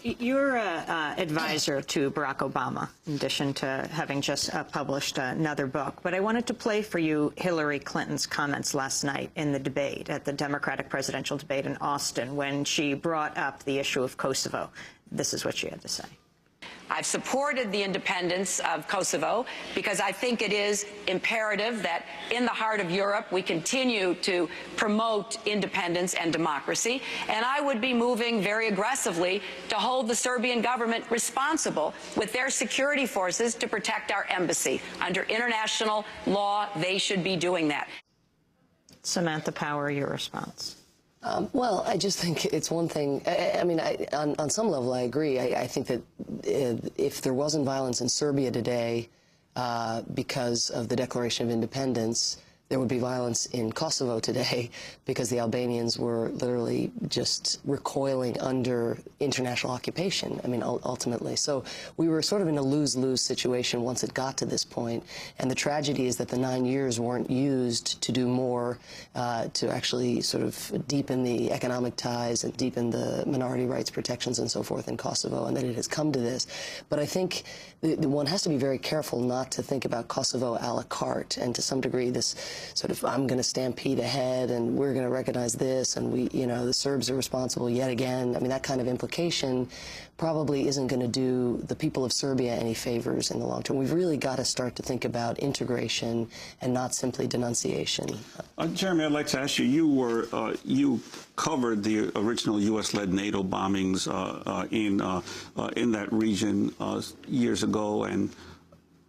You're an advisor to Barack Obama, in addition to having just published another book. But I wanted to play for you Hillary Clinton's comments last night in the debate, at the Democratic presidential debate in Austin, when she brought up the issue of Kosovo. This is what she had to say. I've supported the independence of Kosovo because I think it is imperative that in the heart of Europe we continue to promote independence and democracy. And I would be moving very aggressively to hold the Serbian government responsible with their security forces to protect our embassy. Under international law, they should be doing that. Samantha Power, your response. Well, I just think it's one thing. I mean, on some level, I agree. I think that if there wasn't violence in Serbia today because of the Declaration of Independence, there would be violence in Kosovo today because the Albanians were literally just recoiling under international occupation, I mean, ultimately. So we were sort of in a lose-lose situation once it got to this point. And the tragedy is that the 9 years weren't used to do more to actually sort of deepen the economic ties and deepen the minority rights protections and so forth in Kosovo, and that it has come to this. But I think one has to be very careful not to think about Kosovo a la carte, and to some degree this sort of, I'm going to stampede ahead and we're going to recognize this and we, you know, the Serbs are responsible yet again. I mean, that kind of implication probably isn't going to do the people of Serbia any favors in the long term. We've really got to start to think about integration and not simply denunciation. Jeremy, I'd like to ask you, you covered the original U.S.-led NATO bombings in that region years ago, and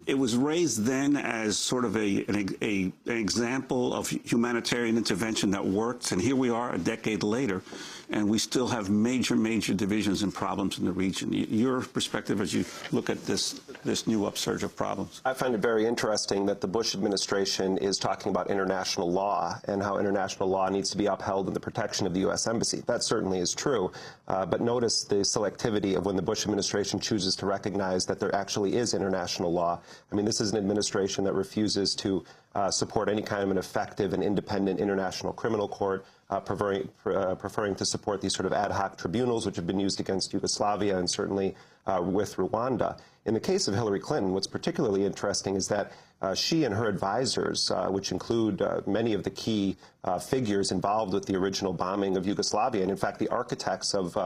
it was raised then as sort of an example of humanitarian intervention that worked, and here we are a decade later, and we still have major divisions and problems in the region. Your perspective as you look at this new upsurge of problems? I find it very interesting that the Bush administration is talking about international law and how international law needs to be upheld in the protection of the U.S. Embassy. That certainly is true, but notice the selectivity of when the Bush administration chooses to recognize that there actually is international law. I mean, this is an administration that refuses to support any kind of an effective and independent international criminal court, preferring to support these sort of ad hoc tribunals which have been used against Yugoslavia and certainly with Rwanda. In the case of Hillary Clinton, what's particularly interesting is that she and her advisors, which include many of the key figures involved with the original bombing of Yugoslavia, and in fact the architects of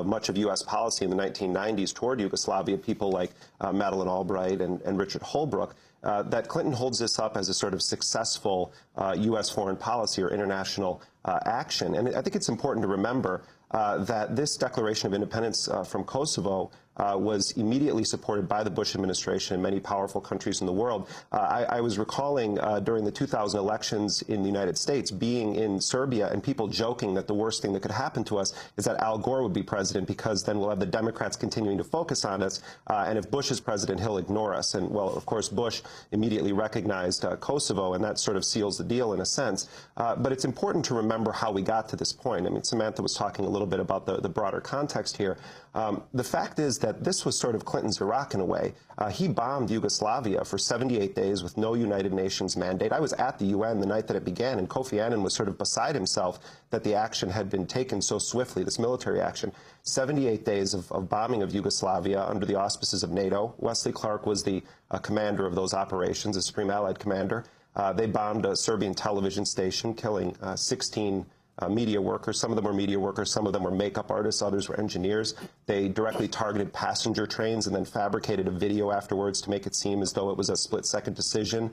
much of U.S. policy in the 1990s toward Yugoslavia, people like Madeleine Albright and Richard Holbrooke, that Clinton holds this up as a sort of successful U.S. foreign policy or international action. And I think it's important to remember that this Declaration of Independence from Kosovo was immediately supported by the Bush administration and many powerful countries in the world. I was recalling during the 2000 elections in the United States being in Serbia and people joking that the worst thing that could happen to us is that Al Gore would be president, because then we'll have the Democrats continuing to focus on us, and if Bush is president, he'll ignore us. And, well, of course, Bush immediately recognized Kosovo, and that sort of seals the deal in a sense. But it's important to remember how we got to this point. I mean, Samantha was talking a little bit about the broader context here. The fact is that this was sort of Clinton's Iraq in a way. He bombed Yugoslavia for 78 days with no United Nations mandate. I was at the UN the night that it began, and Kofi Annan was sort of beside himself that the action had been taken so swiftly, this military action. 78 days of bombing of Yugoslavia under the auspices of NATO. Wesley Clark was the commander of those operations, the Supreme Allied Commander. They bombed a Serbian television station, killing 16 media workers. Some of them were media workers, some of them were makeup artists, others were engineers. They directly targeted passenger trains and then fabricated a video afterwards to make it seem as though it was a split-second decision.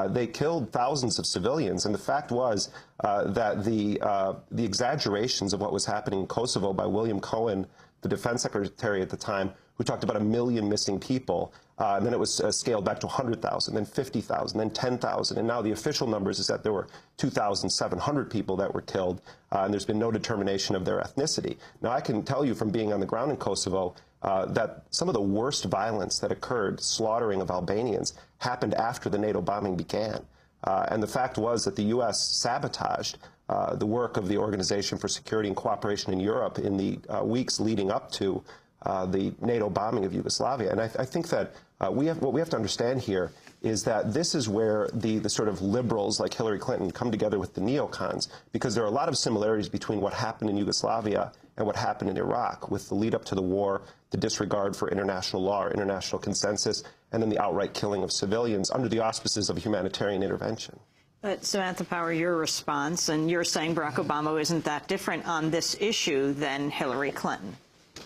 They killed thousands of civilians, and the fact was that the exaggerations of what was happening in Kosovo by William Cohen, the defense secretary at the time, who talked about 1 million missing people, and then it was scaled back to 100,000, then 50,000, then 10,000, and now the official numbers is that there were 2,700 people that were killed, and there's been no determination of their ethnicity. Now, I can tell you from being on the ground in Kosovo that some of the worst violence that occurred, slaughtering of Albanians, happened after the NATO bombing began. And the fact was that the U.S. sabotaged the work of the Organization for Security and Cooperation in Europe in the weeks leading up to the NATO bombing of Yugoslavia. And I think that what we have to understand here is that this is where the sort of liberals like Hillary Clinton come together with the neocons, because there are a lot of similarities between what happened in Yugoslavia and what happened in Iraq, with the lead up to the war, the disregard for international law or international consensus, and then the outright killing of civilians under the auspices of humanitarian intervention. But Samantha Power, your response, and you're saying Barack Obama isn't that different on this issue than Hillary Clinton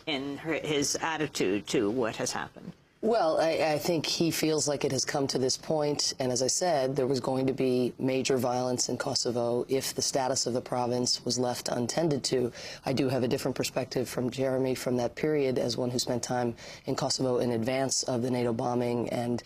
in his attitude to what has happened. Well, I think he feels like it has come to this point, and as I said, there was going to be major violence in Kosovo if the status of the province was left untended to. I do have a different perspective from Jeremy from that period as one who spent time in Kosovo in advance of the NATO bombing and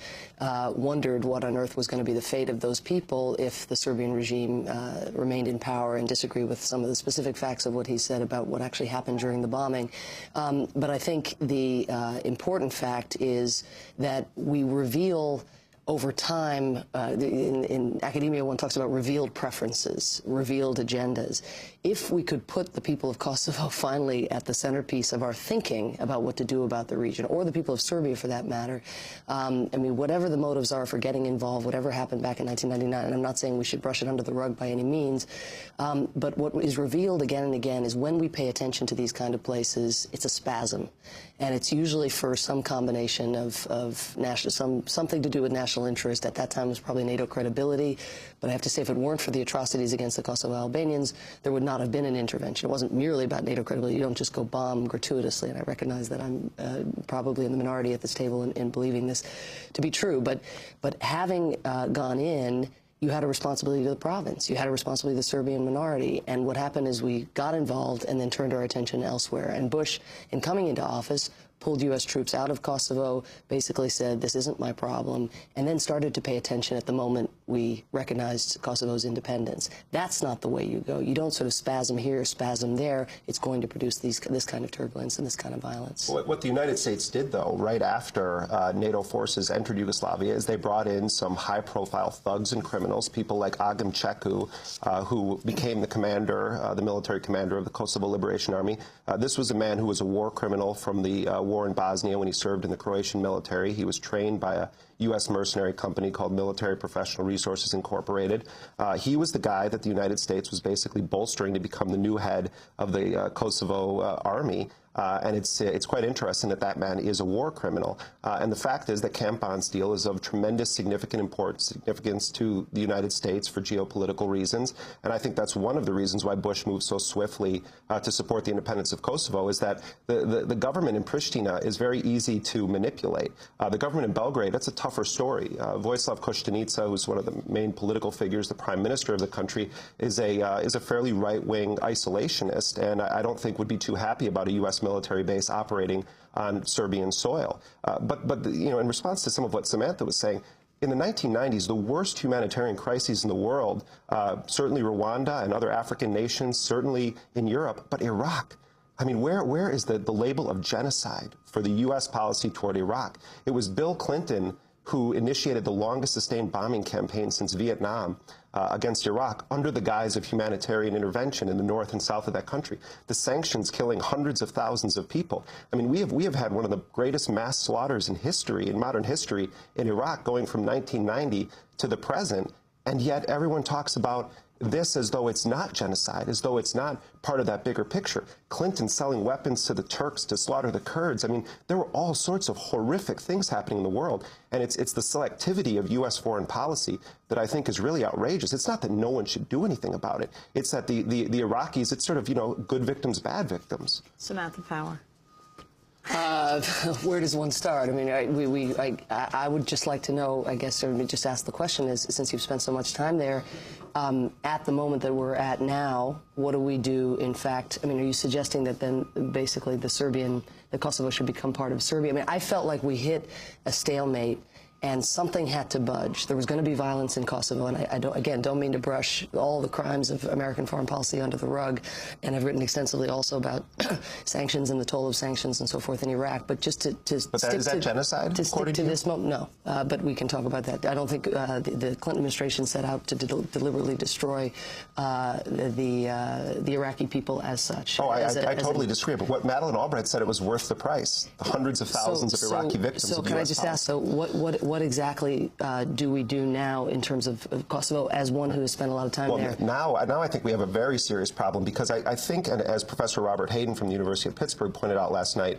wondered what on earth was going to be the fate of those people if the Serbian regime remained in power, and disagree with some of the specific facts of what he said about what actually happened during the bombing. But I think the important fact is that we reveal over time, in academia one talks about revealed preferences, revealed agendas. If we could put the people of Kosovo finally at the centerpiece of our thinking about what to do about the region, or the people of Serbia for that matter, I mean, whatever the motives are for getting involved, whatever happened back in 1999, and I'm not saying we should brush it under the rug by any means, but what is revealed again and again is when we pay attention to these kind of places, it's a spasm. And it's usually for some combination of national, something to do with national interest. At that time, it was probably NATO credibility. But I have to say, if it weren't for the atrocities against the Kosovo Albanians, there would not have been an intervention. It wasn't merely about NATO credibility. You don't just go bomb gratuitously. And I recognize that I'm probably in the minority at this table in believing this to be true. But having gone in, you had a responsibility to the province. You had a responsibility to the Serbian minority. And what happened is we got involved and then turned our attention elsewhere. And Bush, in coming into office, pulled U.S. troops out of Kosovo, basically said, this isn't my problem, and then started to pay attention at the moment we recognized Kosovo's independence. That's not the way you go. You don't sort of spasm here, spasm there. It's going to produce this kind of turbulence and this kind of violence. What the United States did, though, right after NATO forces entered Yugoslavia, is they brought in some high-profile thugs and criminals, people like Agam Ceku, who became the commander, the military commander of the Kosovo Liberation Army. This was a man who was a war criminal from the war in Bosnia when he served in the Croatian military. He was trained by a U.S. mercenary company called Military Professional Resources Incorporated. He was the guy that the United States was basically bolstering to become the new head of the Kosovo army. And it's quite interesting that that man is a war criminal. And the fact is that Camp Bondsteel is of tremendous significance to the United States for geopolitical reasons. And I think that's one of the reasons why Bush moved so swiftly to support the independence of Kosovo, is that the government in Pristina is very easy to manipulate. The government in Belgrade, that's a tougher story. Vojislav Koštunica, who's one of the main political figures, the prime minister of the country, is a fairly right-wing isolationist, and I don't think would be too happy about a U.S. military base operating on Serbian soil. But you know, in response to some of what Samantha was saying, in the 1990s, the worst humanitarian crises in the world, certainly Rwanda and other African nations, certainly in Europe, but Iraq. I mean, where is the label of genocide for the U.S. policy toward Iraq? It was Bill Clinton who initiated the longest sustained bombing campaign since Vietnam against Iraq under the guise of humanitarian intervention in the north and south of that country. The sanctions killing hundreds of thousands of people. I mean, we have had one of the greatest mass slaughters in history, in modern history, in Iraq, going from 1990 to the present, and yet everyone talks about this as though it's not genocide, as though it's not part of that bigger picture. Clinton selling weapons to the Turks to slaughter the Kurds. I mean, there were all sorts of horrific things happening in the world, and it's the selectivity of U.S. foreign policy that I think is really outrageous. It's not that no one should do anything about it. It's that the Iraqis, it's sort of, you know, good victims, bad victims. Samantha Power. Where does one start? I mean, I would just like to know, I guess, or just ask the question is, since you've spent so much time there, at the moment that we're at now, what do we do, in fact? I mean, are you suggesting that then basically the Kosovo should become part of Serbia? I mean, I felt like we hit a stalemate and something had to budge. There was going to be violence in Kosovo, and I don't mean to brush all the crimes of American foreign policy under the rug, and I've written extensively also about sanctions and the toll of sanctions and so forth in Iraq, but just to but stick is that to, genocide, to stick to this moment, no, but we can talk about that. I don't think the Clinton administration set out to deliberately destroy the Iraqi people as such. Oh, I totally disagree, but what Madeleine Albright said, it was worth the price. The hundreds of thousands of Iraqi victims so of can US I just policy. ask, so what exactly do we do now in terms of Kosovo as one who has spent a lot of time there? Now I think we have a very serious problem, because I think, and as Professor Robert Hayden from the University of Pittsburgh pointed out last night,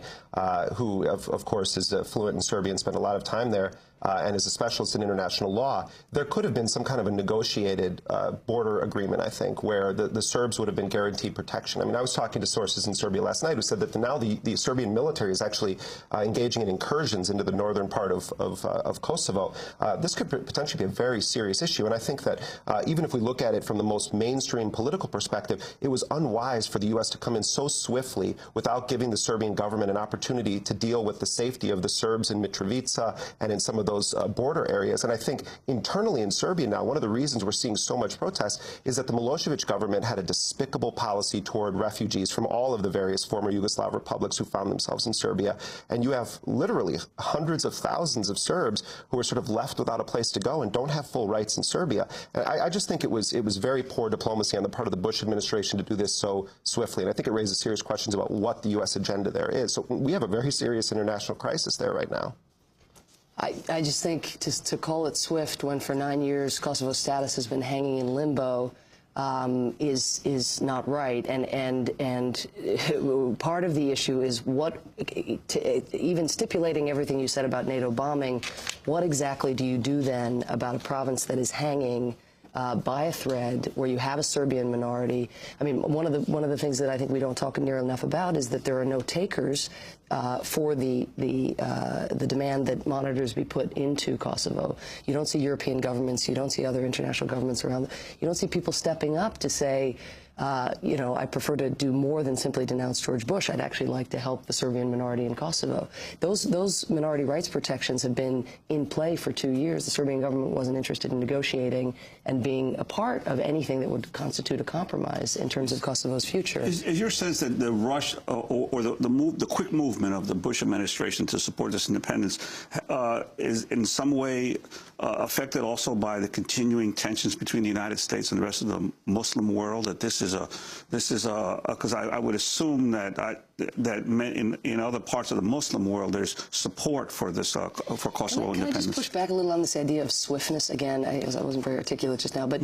who of course is fluent in Serbian and spent a lot of time there, and is a specialist in international law, there could have been some kind of a negotiated border agreement, I think, where the Serbs would have been guaranteed protection. I mean, I was talking to sources in Serbia last night who said that now the Serbian military is actually engaging in incursions into the northern part of Kosovo. This could potentially be a very serious issue, and I think that even if we look at it from the most mainstream political perspective, it was unwise for the U.S. to come in so swiftly without giving the Serbian government an opportunity to deal with the safety of the Serbs in Mitrovica and in some of those border areas. And I think internally in Serbia now, one of the reasons we're seeing so much protest is that the Milosevic government had a despicable policy toward refugees from all of the various former Yugoslav republics who found themselves in Serbia. And you have literally hundreds of thousands of Serbs who are sort of left without a place to go and don't have full rights in Serbia. And I just think it was very poor diplomacy on the part of the Bush administration to do this so swiftly. And I think it raises serious questions about what the U.S. agenda there is. So we have a very serious international crisis there right now. I just think to call it swift when for 9 years Kosovo's status has been hanging in limbo is not right, and part of the issue is even stipulating everything you said about NATO bombing, what exactly do you do then about a province that is hanging by a thread, where you have a Serbian minority? I mean, one of the things that I think we don't talk near enough about is that there are no takers for the demand that monitors be put into Kosovo. You don't see European governments, you don't see other international governments around. You don't see people stepping up to say, you know, I prefer to do more than simply denounce George Bush. I'd actually like to help the Serbian minority in Kosovo. Those minority rights protections have been in play for 2 years. The Serbian government wasn't interested in negotiating and being a part of anything that would constitute a compromise in terms of Kosovo's future. Is your sense that the rush or the quick movement of the Bush administration to support this independence is in some way affected also by the continuing tensions between the United States and the rest of the Muslim world? That this is because I would assume that in other parts of the Muslim world there's support for this for Kosovo independence. Can I just push back a little on this idea of swiftness again? I wasn't very articulate just now, but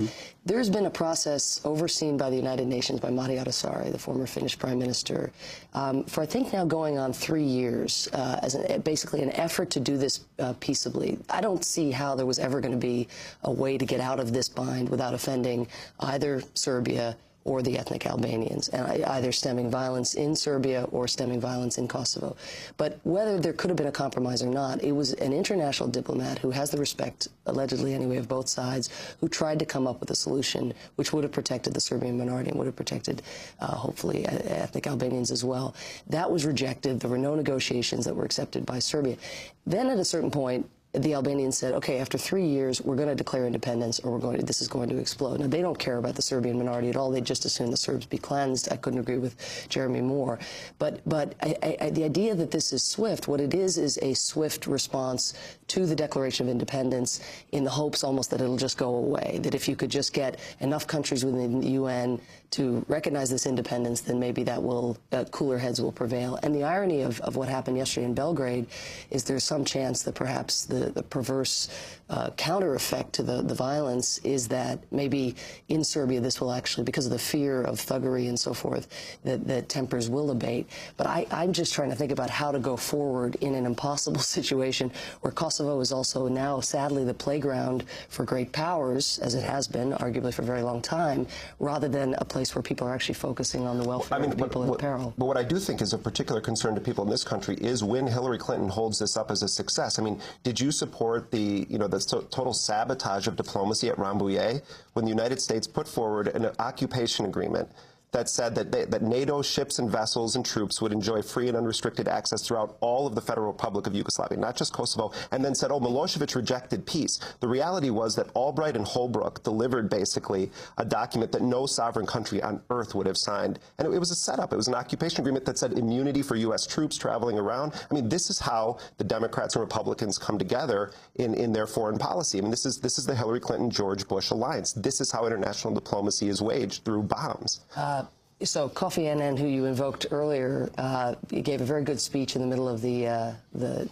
there's been a process overseen by the United Nations by Matti Ahtisaari, the former Finnish prime minister, for I think now going on 3 years as basically an effort to do this peaceably. I don't see how there was ever going to be a way to get out of this bind without offending either Serbia or the ethnic Albanians, and either stemming violence in Serbia or stemming violence in Kosovo. But whether there could have been a compromise or not, it was an international diplomat who has the respect, allegedly anyway, of both sides, who tried to come up with a solution which would have protected the Serbian minority and would have protected, hopefully, ethnic Albanians as well. That was rejected. There were no negotiations that were accepted by Serbia. Then at a certain point, the Albanians said, okay, after 3 years, we're going to declare independence, or this is going to explode. Now, they don't care about the Serbian minority at all. They just assume the Serbs be cleansed. I couldn't agree with Jeremy Moore. But the idea that this is swift, what it is a swift response to the Declaration of Independence in the hopes almost that it'll just go away, that if you could just get enough countries within the UN to recognize this independence, then maybe that will, cooler heads will prevail. And the irony of what happened yesterday in Belgrade is there's some chance that perhaps the perverse counter effect to the violence is that maybe in Serbia this will actually, because of the fear of thuggery and so forth, that tempers will abate. But I'm just trying to think about how to go forward in an impossible situation where Kosovo is also now, sadly, the playground for great powers, as it has been, arguably for a very long time, rather than a place where people are actually focusing on the welfare of people in peril. But what I do think is of particular concern to people in this country is when Hillary Clinton holds this up as a success. I mean, did you support the total sabotage of diplomacy at Rambouillet when the United States put forward an occupation agreement that said that NATO ships and vessels and troops would enjoy free and unrestricted access throughout all of the Federal Republic of Yugoslavia, not just Kosovo, and then said, oh, Milosevic rejected peace. The reality was that Albright and Holbrooke delivered basically a document that no sovereign country on earth would have signed. And it was a setup. It was an occupation agreement that said immunity for U.S. troops traveling around. I mean, this is how the Democrats and Republicans come together in their foreign policy. I mean, this is the Hillary Clinton-George Bush alliance. This is how international diplomacy is waged, through bombs. So Kofi Annan, who you invoked earlier, he gave a very good speech in the middle of the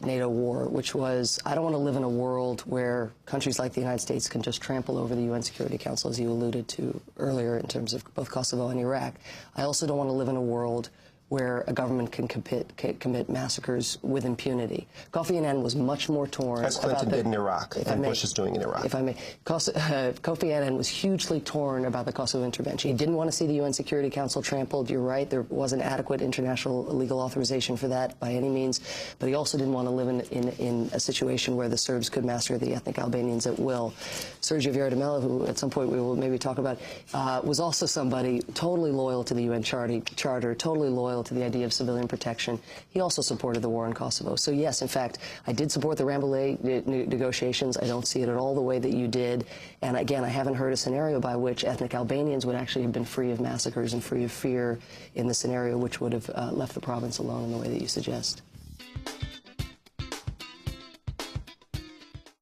NATO war, which was, I don't want to live in a world where countries like the United States can just trample over the UN Security Council, as you alluded to earlier, in terms of both Kosovo and Iraq. I also don't want to live in a world where a government can commit massacres with impunity. Kofi Annan was much more torn. As Clinton did in Iraq, and Bush is doing in Iraq. If I may, Kofi Annan was hugely torn about the Kosovo intervention. He didn't want to see the UN Security Council trampled. You're right, there wasn't adequate international legal authorization for that by any means. But he also didn't want to live in a situation where the Serbs could massacre the ethnic Albanians at will. Sergio Vieira de Mello, who at some point we will maybe talk about, was also somebody totally loyal to the UN Charter, totally loyal to the idea of civilian protection. He also supported the war in Kosovo. So yes, in fact, I did support the Rambouillet negotiations. I don't see it at all the way that you did. And again, I haven't heard a scenario by which ethnic Albanians would actually have been free of massacres and free of fear in the scenario which would have left the province alone in the way that you suggest.